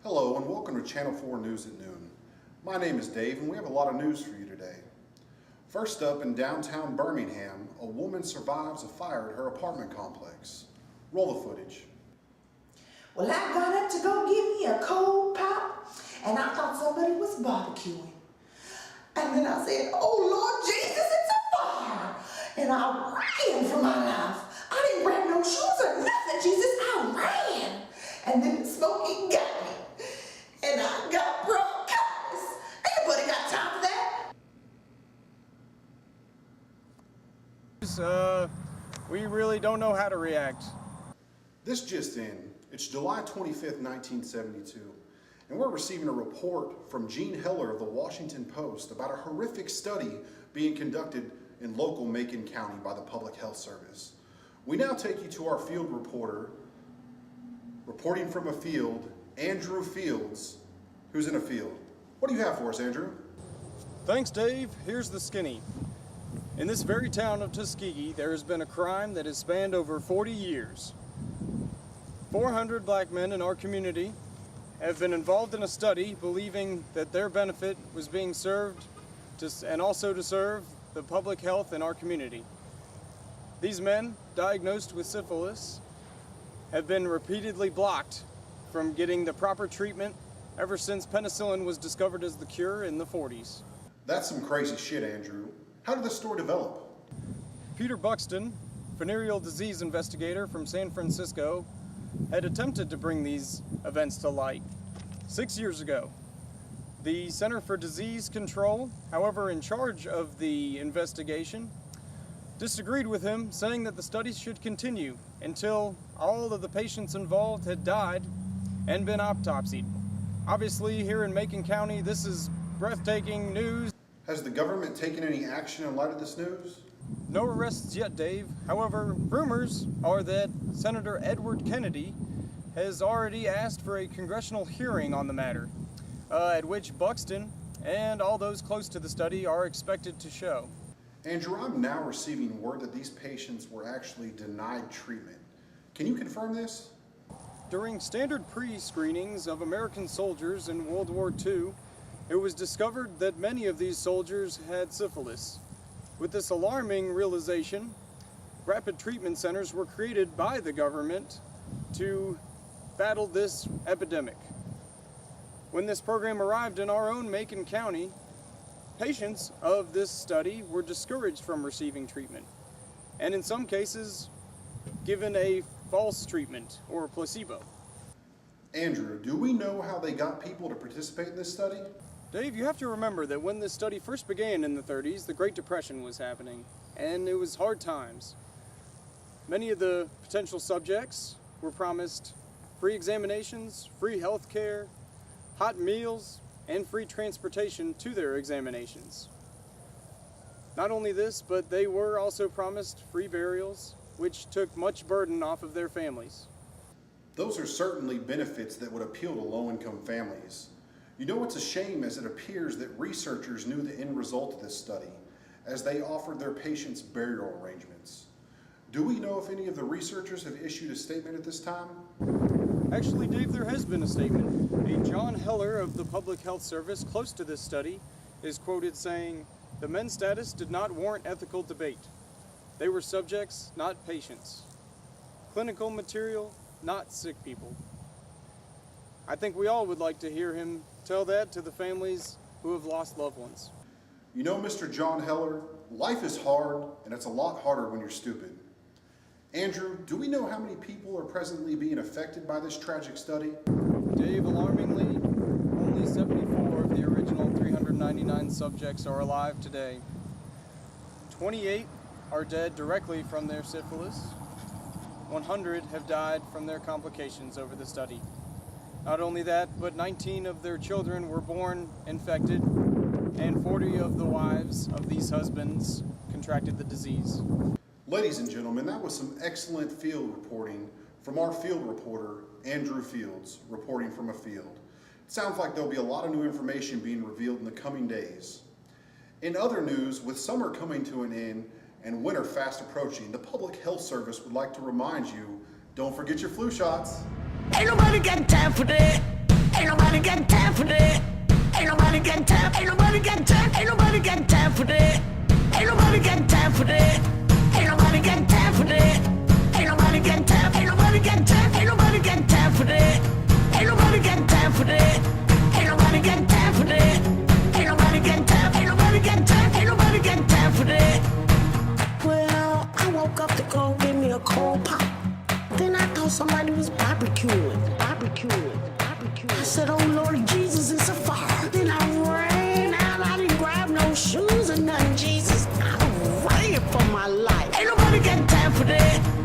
Hello and welcome to Channel 4 News at Noon. My name is Dave and we have a lot of news for you today. First up, in downtown Birmingham, a woman survives a fire at her apartment complex. Roll the footage. Well, I got up to go get me a cold pop and I thought somebody was barbecuing. And then I said, "Oh Lord Jesus, it's a fire!" And I ran for my life. I didn't grab no shoes or nothing, Jesus, I ran. And then the smoking got me. And I got bronchitis. Anybody got time for that? We really don't know how to react. This just in. It's July 25th, 1972, and we're receiving a report from Gene Heller of the Washington Post about a horrific study being conducted in local Macon County by the Public Health Service. We now take you to our field reporter, reporting from a field, Andrew Fields, who's in a field. What do you have for us, Andrew? Thanks, Dave. Here's the skinny. In this very town of Tuskegee, there has been a crime that has spanned over 40 years. 400 black men in our community have been involved in a study believing that their benefit was being served and also to serve the public health in our community. These men, diagnosed with syphilis, have been repeatedly blocked from getting the proper treatment ever since penicillin was discovered as the cure in the 40s. That's some crazy shit, Andrew. How did this story develop? Peter Buxton, venereal disease investigator from San Francisco, had attempted to bring these events to light 6 years ago. The Center for Disease Control, however, in charge of the investigation, disagreed with him, saying that the study should continue until all of the patients involved had died and been autopsied. Obviously, here in Macon County, this is breathtaking news. Has the government taken any action in light of this news? No arrests yet, Dave. However, rumors are that Senator Edward Kennedy has already asked for a congressional hearing on the matter, at which Buxton and all those close to the study are expected to show. Andrew, I'm now receiving word that these patients were actually denied treatment. Can you confirm this? During standard pre-screenings of American soldiers in World War II, it was discovered that many of these soldiers had syphilis. With this alarming realization, rapid treatment centers were created by the government to battle this epidemic. When this program arrived in our own Macon County, patients of this study were discouraged from receiving treatment, and in some cases, given a false treatment or a placebo. Andrew, do we know how they got people to participate in this study? Dave, you have to remember that when this study first began in the 30s, the Great Depression was happening, and it was hard times. Many of the potential subjects were promised free examinations, free health care, hot meals, and free transportation to their examinations. Not only this, but they were also promised free burials, which took much burden off of their families. Those are certainly benefits that would appeal to low-income families. You know, it's a shame as it appears that researchers knew the end result of this study, as they offered their patients burial arrangements. Do we know if any of the researchers have issued a statement at this time? Actually, Dave, there has been a statement. A John Heller of the Public Health Service close to this study is quoted saying, "The men's status did not warrant ethical debate. They were subjects, not patients. Clinical material, not sick people." I think we all would like to hear him tell that to the families who have lost loved ones. You know, Mr. John Heller, life is hard, and it's a lot harder when you're stupid. Andrew, do we know how many people are presently being affected by this tragic study? Dave, alarmingly, only 74 of the original 399 subjects are alive today. 28 are dead directly from their syphilis. 100 have died from their complications over the study. Not only that, but 19 of their children were born infected, and 40 of the wives of these husbands contracted the disease. Ladies and gentlemen, that was some excellent field reporting from our field reporter, Andrew Fields, reporting from a field. It sounds like there'll be a lot of new information being revealed in the coming days. In other news, with summer coming to an end and winter fast approaching, the Public Health Service would like to remind you, don't forget your flu shots. Ain't nobody got time for that. Ain't go give me a cold pop. Then I thought somebody was barbecuing. I said, oh Lord Jesus, it's a fire. Then I ran out, I didn't grab no shoes or nothing, Jesus. I ran for my life. Ain't nobody got time for that.